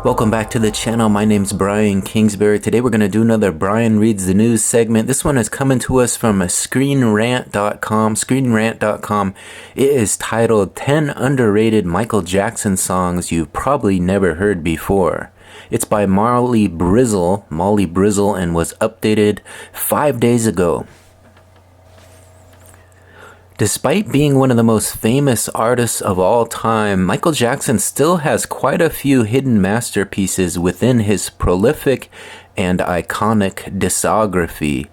Welcome back to the channel. My name's Brian Kingsbury. Today we're going to do another Brian Reads the News segment. This one is coming to us from screenrant.com. It is titled 10 Underrated Michael Jackson Songs You've Probably Never Heard Before. It's by Molly Brizzle, and was updated 5 days ago. Despite being one of the most famous artists of all time, Michael Jackson still has quite a few hidden masterpieces within his prolific and iconic discography.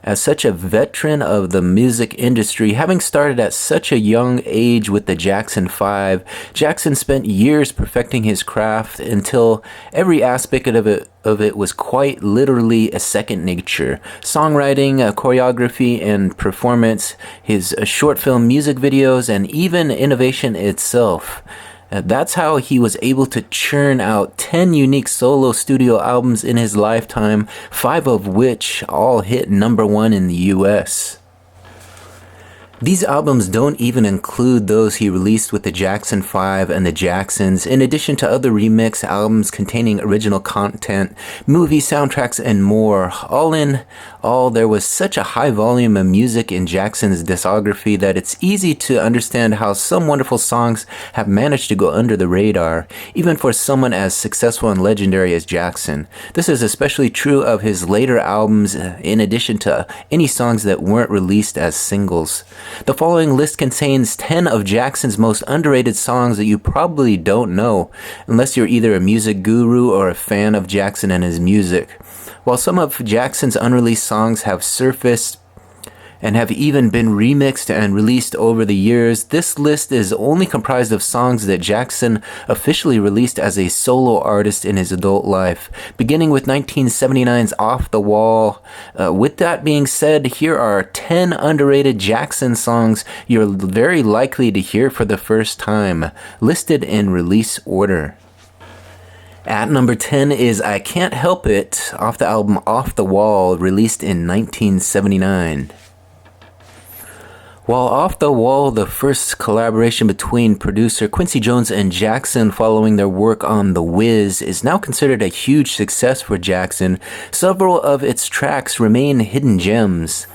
As such a veteran of the music industry, having started at such a young age with the Jackson 5, Jackson spent years perfecting his craft until every aspect of it was quite literally a second nature. Songwriting, choreography, and performance, his short film music videos, and even innovation itself. That's how he was able to churn out 10 unique solo studio albums in his lifetime, 5 of which all hit #1 in the US. These albums don't even include those he released with the Jackson 5 and the Jacksons, in addition to other remix albums containing original content, movie soundtracks, and more. All in all, there was such a high volume of music in Jackson's discography that it's easy to understand how some wonderful songs have managed to go under the radar, even for someone as successful and legendary as Jackson. This is especially true of his later albums, in addition to any songs that weren't released as singles. The following list contains 10 of Jackson's most underrated songs that you probably don't know, unless you're either a music guru or a fan of Jackson and his music. While some of Jackson's unreleased songs have surfaced and have even been remixed and released over the years, this list is only comprised of songs that Jackson officially released as a solo artist in his adult life, beginning with 1979's Off the Wall. With that being said, here are 10 underrated Jackson songs you're very likely to hear for the first time, listed in release order. At number 10 is I Can't Help It, off the album Off the Wall, released in 1979. While Off the Wall, the first collaboration between producer Quincy Jones and Jackson following their work on The Wiz, is now considered a huge success for Jackson, several of its tracks remain hidden gems.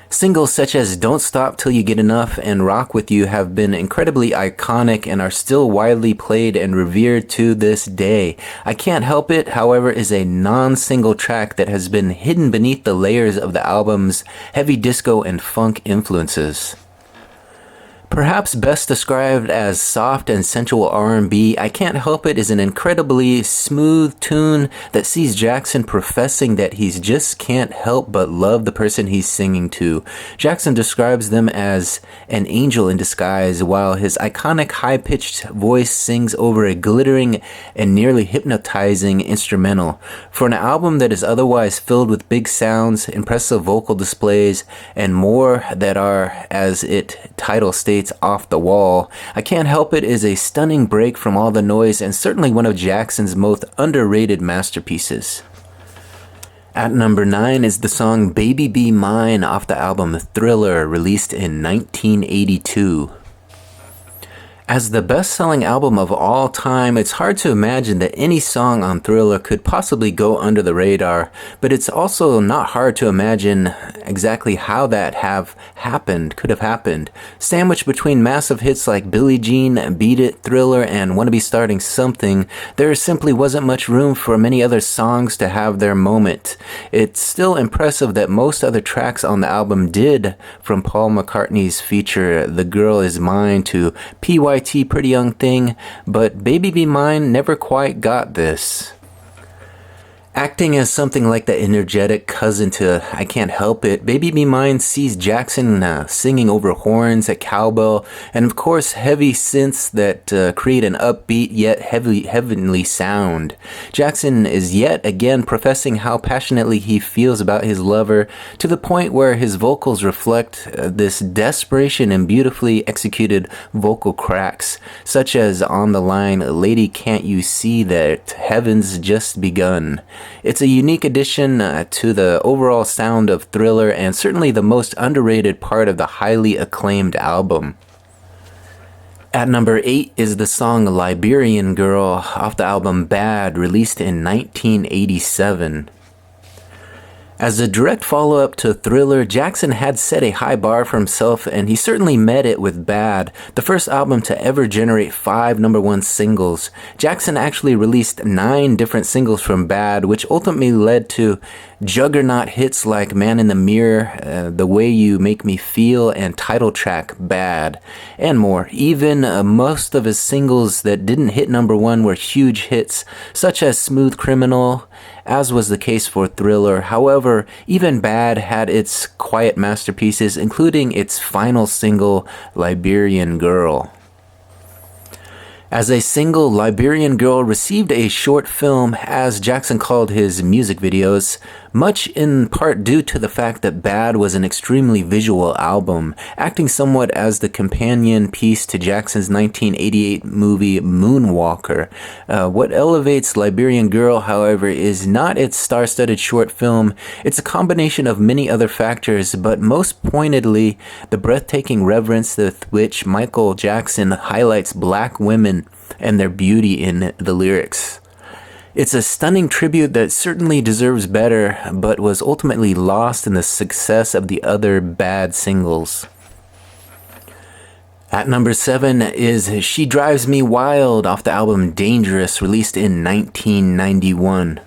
Singles such as Don't Stop Till You Get Enough and Rock With You have been incredibly iconic and are still widely played and revered to this day. I Can't Help It, however, is a non-single track that has been hidden beneath the layers of the album's heavy disco and funk influences. Perhaps best described as soft and sensual R&B, I Can't Help It is an incredibly smooth tune that sees Jackson professing that he just can't help but love the person he's singing to. Jackson describes them as an angel in disguise, while his iconic high-pitched voice sings over a glittering and nearly hypnotizing instrumental. For an album that is otherwise filled with big sounds, impressive vocal displays, and more that are, as its title states, Off the Wall, I Can't Help It is a stunning break from all the noise and certainly one of Jackson's most underrated masterpieces. At number 9 is the song Baby Be Mine off the album Thriller, released in 1982. As the best-selling album of all time, it's hard to imagine that any song on Thriller could possibly go under the radar, but it's also not hard to imagine exactly how that could have happened. Sandwiched between massive hits like Billie Jean, Beat It, Thriller, and Wanna Be Starting Something, there simply wasn't much room for many other songs to have their moment. It's still impressive that most other tracks on the album did, from Paul McCartney's feature The Girl Is Mine to PYT Pretty Young Thing, but Baby Be Mine never quite got this. Acting as something like the energetic cousin to I Can't Help It, Baby Be Mine sees Jackson singing over horns, a cowbell, and of course heavy synths that create an upbeat yet heavenly sound. Jackson is yet again professing how passionately he feels about his lover, to the point where his vocals reflect this desperation in beautifully executed vocal cracks, such as on the line, "Lady, can't you see that heaven's just begun?" It's a unique addition to the overall sound of Thriller, and certainly the most underrated part of the highly acclaimed album. At number 8 is the song Liberian Girl off the album Bad, released in 1987. As a direct follow-up to Thriller, Jackson had set a high bar for himself, and he certainly met it with Bad, the first album to ever generate 5 #1 singles. Jackson actually released 9 different singles from Bad, which ultimately led to juggernaut hits like Man in the Mirror, The Way You Make Me Feel, and title track Bad, and more. Even most of his singles that didn't hit #1 were huge hits, such as Smooth Criminal, as was the case for Thriller. However, even Bad had its quiet masterpieces, including its final single, Liberian Girl. As a single, Liberian Girl received a short film, as Jackson called his music videos, much in part due to the fact that Bad was an extremely visual album, acting somewhat as the companion piece to Jackson's 1988 movie Moonwalker. What elevates Liberian Girl, however, is not its star-studded short film. It's a combination of many other factors, but most pointedly, the breathtaking reverence with which Michael Jackson highlights black women and their beauty in the lyrics. It's a stunning tribute that certainly deserves better, but was ultimately lost in the success of the other Bad singles. At number 7 is She Drives Me Wild off the album Dangerous, released in 1991.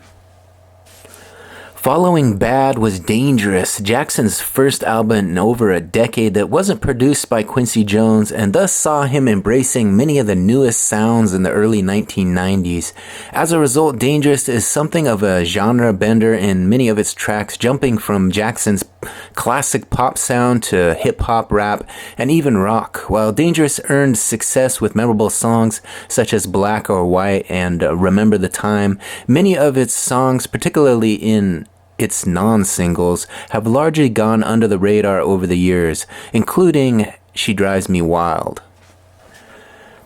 Following Bad was Dangerous, Jackson's first album in over a decade that wasn't produced by Quincy Jones, and thus saw him embracing many of the newest sounds in the early 1990s. As a result, Dangerous is something of a genre bender in many of its tracks, jumping from Jackson's classic pop sound to hip-hop, rap, and even rock. While Dangerous earned success with memorable songs such as Black or White and Remember the Time, many of its songs, particularly in its non-singles, have largely gone under the radar over the years, including She Drives Me Wild.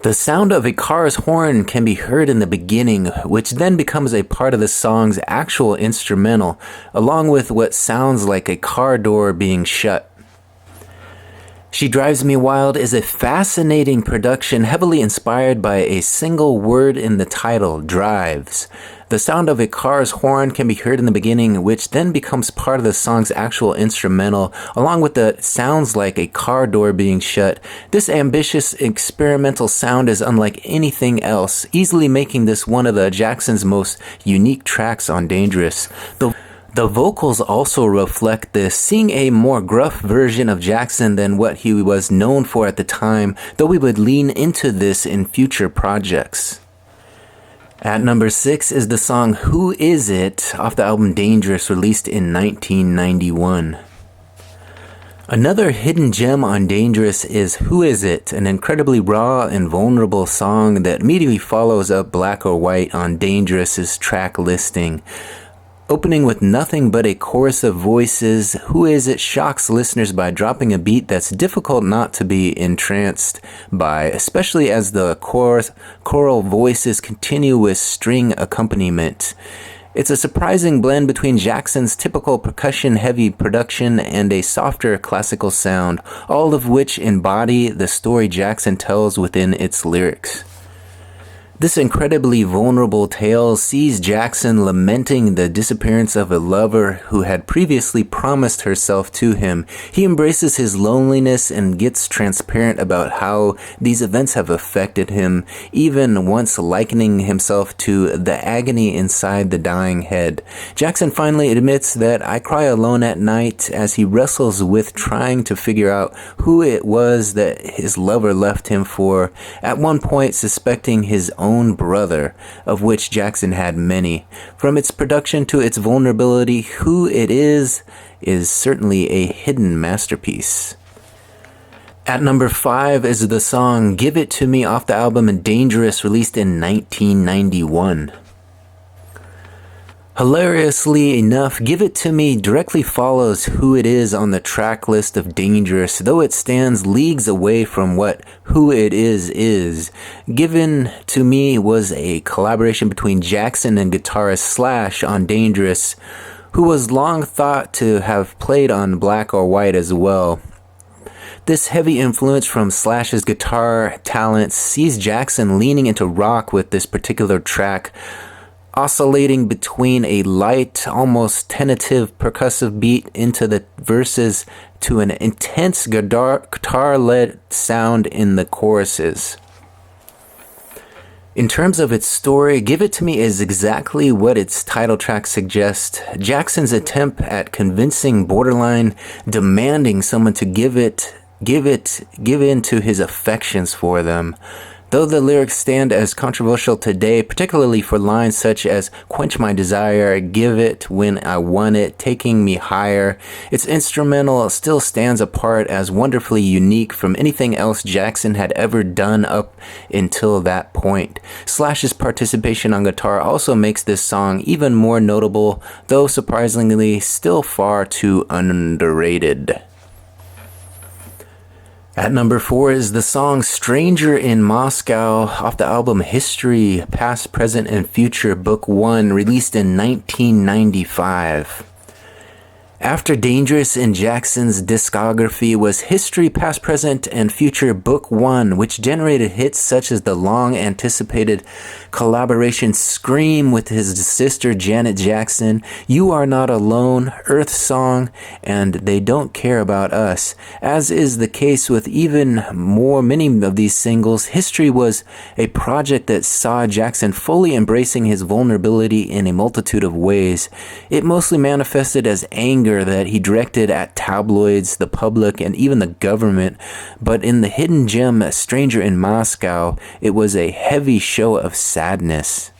The sound of a car's horn can be heard in the beginning, which then becomes a part of the song's actual instrumental, along with what sounds like a car door being shut. She Drives Me Wild is a fascinating production heavily inspired by a single word in the title, drives. The sound of a car's horn can be heard in the beginning, which then becomes part of the song's actual instrumental, along with the sounds like a car door being shut. This ambitious experimental sound is unlike anything else, easily making this one of the Jackson's most unique tracks on Dangerous. The vocals also reflect this, seeing a more gruff version of Jackson than what he was known for at the time, though we would lean into this in future projects. At number 6 is the song Who Is It off the album Dangerous, released in 1991. Another hidden gem on Dangerous is Who Is It, an incredibly raw and vulnerable song that immediately follows up Black or White on Dangerous's track listing. Opening with nothing but a chorus of voices, Who Is It shocks listeners by dropping a beat that's difficult not to be entranced by, especially as the choral voices continue with string accompaniment. It's a surprising blend between Jackson's typical percussion-heavy production and a softer classical sound, all of which embody the story Jackson tells within its lyrics. This incredibly vulnerable tale sees Jackson lamenting the disappearance of a lover who had previously promised herself to him. He embraces his loneliness and gets transparent about how these events have affected him, even once likening himself to the agony inside the dying head. Jackson finally admits that I cry alone at night as he wrestles with trying to figure out who it was that his lover left him for, at one point suspecting his own brother, of which Jackson had many. From its production to its vulnerability, Who It Is certainly a hidden masterpiece. At number 5 is the song Give It To Me off the album Dangerous, released in 1991. Hilariously enough, Give It To Me directly follows Who It Is on the track list of Dangerous, though it stands leagues away from what Who It Is. Given To Me was a collaboration between Jackson and guitarist Slash on Dangerous, who was long thought to have played on Black or White as well. This heavy influence from Slash's guitar talents sees Jackson leaning into rock with this particular track, oscillating between a light, almost tentative percussive beat into the verses to an intense guitar-led sound in the choruses. In terms of its story, Give It To Me is exactly what its title track suggests. Jackson's attempt at convincing, borderline demanding someone to give in to his affections for them. Though the lyrics stand as controversial today, particularly for lines such as "Quench my desire," "Give it when I want it," "Taking me higher," its instrumental still stands apart as wonderfully unique from anything else Jackson had ever done up until that point. Slash's participation on guitar also makes this song even more notable, though surprisingly still far too underrated. At number 4 is the song Stranger in Moscow off the album History, Past, Present, and Future, Book 1, released in 1995. After Dangerous in Jackson's discography was History, Past, Present, and Future Book 1, which generated hits such as the long-anticipated collaboration Scream with his sister Janet Jackson, You Are Not Alone, Earth Song, and They Don't Care About Us. As is the case with many of these singles, History was a project that saw Jackson fully embracing his vulnerability in a multitude of ways. It mostly manifested as anger that he directed at tabloids, the public, and even the government, but in the hidden gem Stranger in Moscow, it was a heavy show of sadness.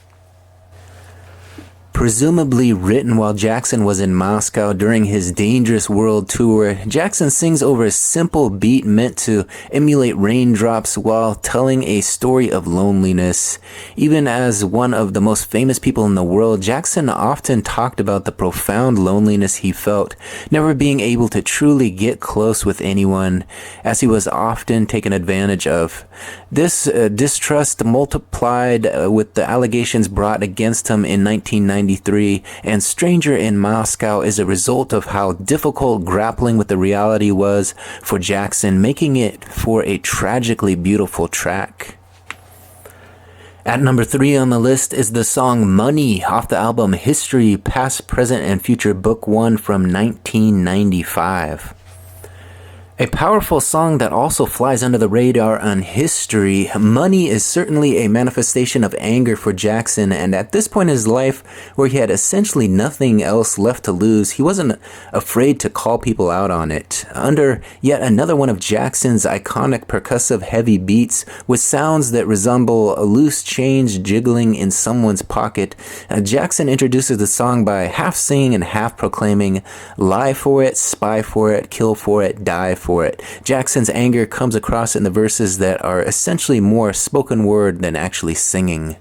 Presumably written while Jackson was in Moscow during his Dangerous World Tour, Jackson sings over a simple beat meant to emulate raindrops while telling a story of loneliness. Even as one of the most famous people in the world, Jackson often talked about the profound loneliness he felt, never being able to truly get close with anyone, as he was often taken advantage of. This distrust multiplied with the allegations brought against him in 1993, and Stranger in Moscow is a result of how difficult grappling with the reality was for Jackson, making it for a tragically beautiful track. At number 3 on the list is the song Money off the album History, Past, Present, and Future Book 1 from 1995. A powerful song that also flies under the radar on History, Money is certainly a manifestation of anger for Jackson, and at this point in his life, where he had essentially nothing else left to lose, he wasn't afraid to call people out on it. Under yet another one of Jackson's iconic percussive heavy beats, with sounds that resemble a loose change jiggling in someone's pocket, Jackson introduces the song by half singing and half proclaiming, "Lie for it, spy for it, kill for it, die for it." Jackson's anger comes across in the verses that are essentially more spoken word than actually singing.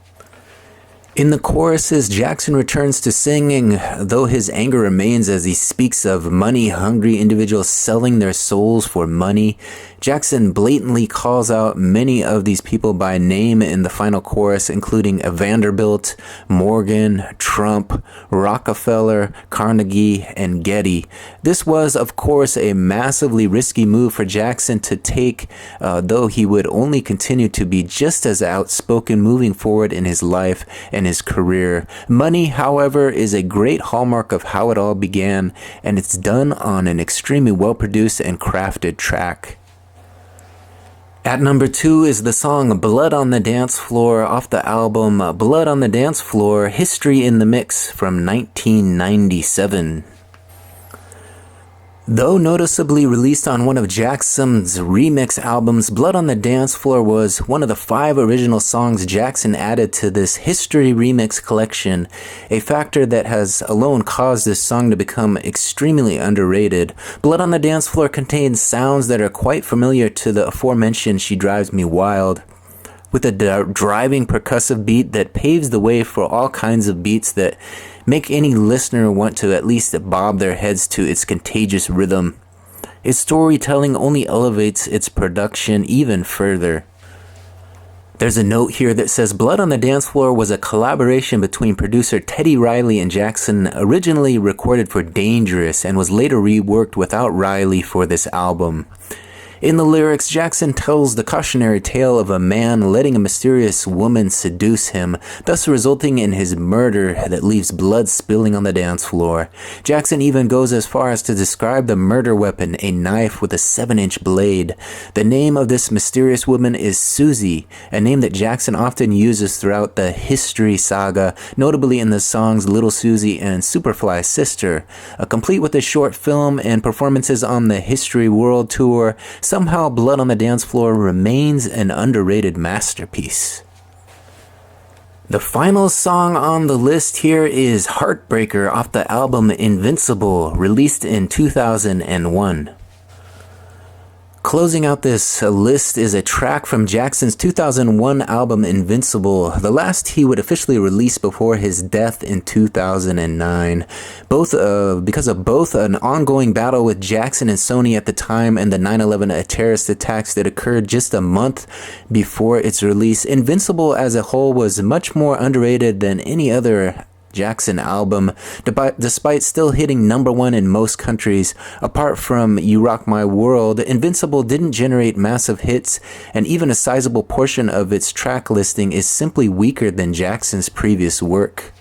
In the choruses, Jackson returns to singing, though his anger remains as he speaks of money-hungry individuals selling their souls for money. Jackson blatantly calls out many of these people by name in the final chorus, including Vanderbilt, Morgan, Trump, Rockefeller, Carnegie, and Getty. This was, of course, a massively risky move for Jackson to take, though he would only continue to be just as outspoken moving forward in his life and his career. Money, however, is a great hallmark of how it all began, and it's done on an extremely well-produced and crafted track. At number 2 is the song Blood on the Dance Floor off the album Blood on the Dance Floor, History in the Mix from 1997. Though noticeably released on one of Jackson's remix albums, Blood on the Dance Floor was one of the 5 original songs Jackson added to this History remix collection, a factor that has alone caused this song to become extremely underrated. Blood on the Dance Floor contains sounds that are quite familiar to the aforementioned She Drives Me Wild, with a driving percussive beat that paves the way for all kinds of beats that make any listener want to at least bob their heads to its contagious rhythm. Its storytelling only elevates its production even further. There's a note here that says Blood on the Dance Floor was a collaboration between producer Teddy Riley and Jackson, originally recorded for Dangerous and was later reworked without Riley for this album. In the lyrics, Jackson tells the cautionary tale of a man letting a mysterious woman seduce him, thus resulting in his murder that leaves blood spilling on the dance floor. Jackson even goes as far as to describe the murder weapon, a knife with a 7-inch blade. The name of this mysterious woman is Susie, a name that Jackson often uses throughout the History saga, notably in the songs Little Susie and Superfly Sister. Complete with a short film and performances on the History World Tour, somehow Blood on the Dance Floor remains an underrated masterpiece. The final song on the list here is Heartbreaker off the album Invincible, released in 2001. Closing out this list is a track from Jackson's 2001 album Invincible, the last he would officially release before his death in 2009. Because of both an ongoing battle with Jackson and Sony at the time and the 9/11 terrorist attacks that occurred just a month before its release, Invincible as a whole was much more underrated than any other Jackson album, despite still hitting #1 in most countries. Apart from You Rock My World, Invincible didn't generate massive hits, and even a sizable portion of its track listing is simply weaker than Jackson's previous work.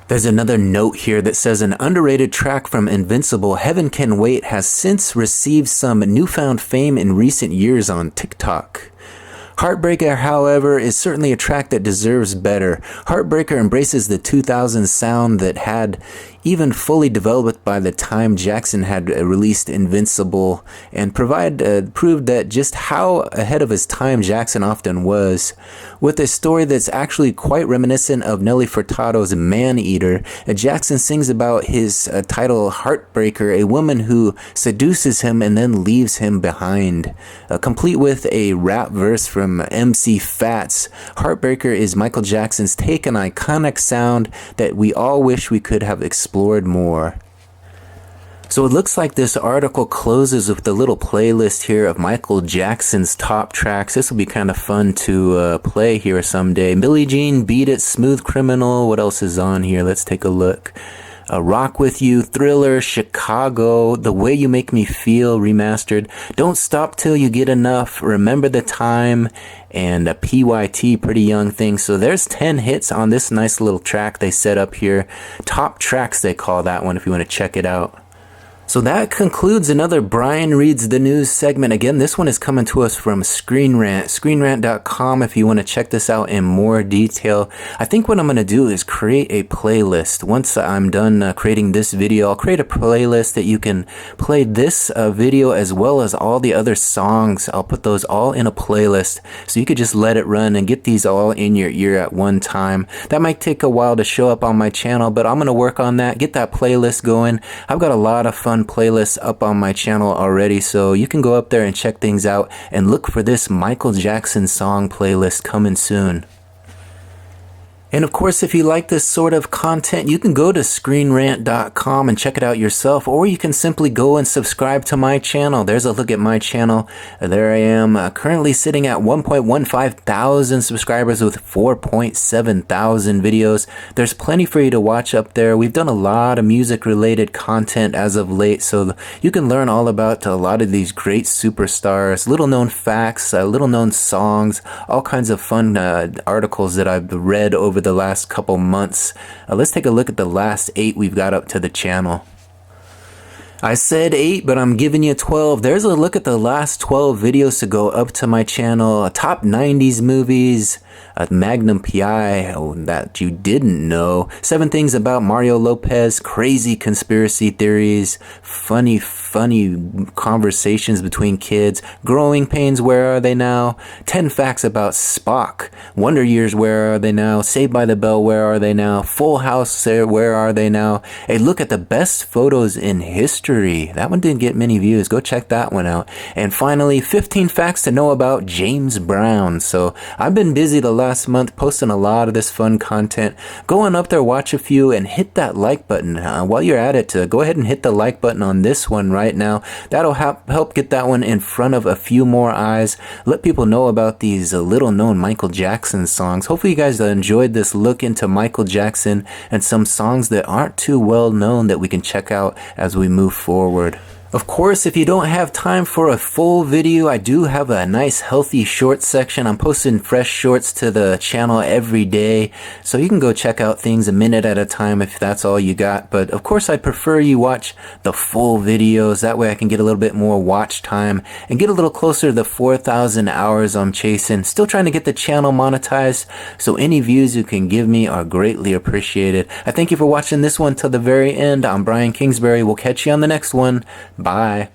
There's another note here that says an underrated track from Invincible, Heaven Can Wait, has since received some newfound fame in recent years on TikTok. Heartbreaker, however, is certainly a track that deserves better. Heartbreaker embraces the 2000s sound that had even fully developed by the time Jackson had released Invincible, and proved that just how ahead of his time Jackson often was. With a story that's actually quite reminiscent of Nelly Furtado's Man-Eater, Jackson sings about his title Heartbreaker, a woman who seduces him and then leaves him behind. Complete with a rap verse from MC Fats, Heartbreaker is Michael Jackson's take on iconic sound that we all wish we could have explored more. So it looks like this article closes with a little playlist here of Michael Jackson's top tracks. This will be kind of fun to play here someday. Billie Jean, Beat It, Smooth Criminal. What else is on here? Let's take a look. Rock With You, Thriller, Chicago, The Way You Make Me Feel remastered, Don't Stop Till You Get Enough, Remember the Time, and a PYT, Pretty Young Thing. So there's 10 hits on this nice little track they set up here. Top tracks they call that one if you want to check it out. So that concludes another Brian Reads the News segment. Again, this one is coming to us from Screen Rant, screenrant.com if you want to check this out in more detail. I think what I'm going to do is create a playlist. Once I'm done creating this video, I'll create a playlist that you can play this video as well as all the other songs. I'll put those all in a playlist so you could just let it run and get these all in your ear at one time. That might take a while to show up on my channel, but I'm going to work on that, get that playlist going. I've got a lot of fun playlists up on my channel already, so you can go up there and check things out and look for this Michael Jackson song playlist coming soon. And of course, if you like this sort of content, you can go to screenrant.com and check it out yourself, or you can simply go and subscribe to my channel. There's a look at my channel. There I am, currently sitting at 1.15 thousand subscribers with 4.7 thousand videos. There's plenty for you to watch up there. We've done a lot of music-related content as of late, so you can learn all about a lot of these great superstars, little-known facts, little-known songs, all kinds of fun articles that I've read over the last couple months. Let's take a look at the last 8 we've got up to the channel. I said 8, but I'm giving you 12. There's a look at the last 12 videos to go up to my channel. Top 90s movies, Magnum PI, that you didn't know, 7 things about Mario Lopez, crazy conspiracy theories, funny conversations between kids, Growing Pains, Where Are They Now, 10 facts about Spock, Wonder Years, Where Are They Now, Saved by the Bell, Where Are They Now, Full House, Where Are They Now, a look at the best photos in history. That one didn't get many views. Go check that one out. And finally, 15 facts to know about James Brown. So I've been busy the last month posting a lot of this fun content. Go on up there, watch a few, and hit that like button. While you're at it, go ahead and hit the like button on this one right now. That'll help get that one in front of a few more eyes. Let people know about these little known Michael Jackson songs. Hopefully you guys enjoyed this look into Michael Jackson and some songs that aren't too well known that we can check out as we move forward. Of course, if you don't have time for a full video, I do have a nice healthy short section. I'm posting fresh shorts to the channel every day, so you can go check out things a minute at a time if that's all you got. But of course, I prefer you watch the full videos. That way I can get a little bit more watch time and get a little closer to the 4,000 hours I'm chasing. Still trying to get the channel monetized, so any views you can give me are greatly appreciated. I thank you for watching this one till the very end. I'm Brian Kingsbury. We'll catch you on the next one. Bye.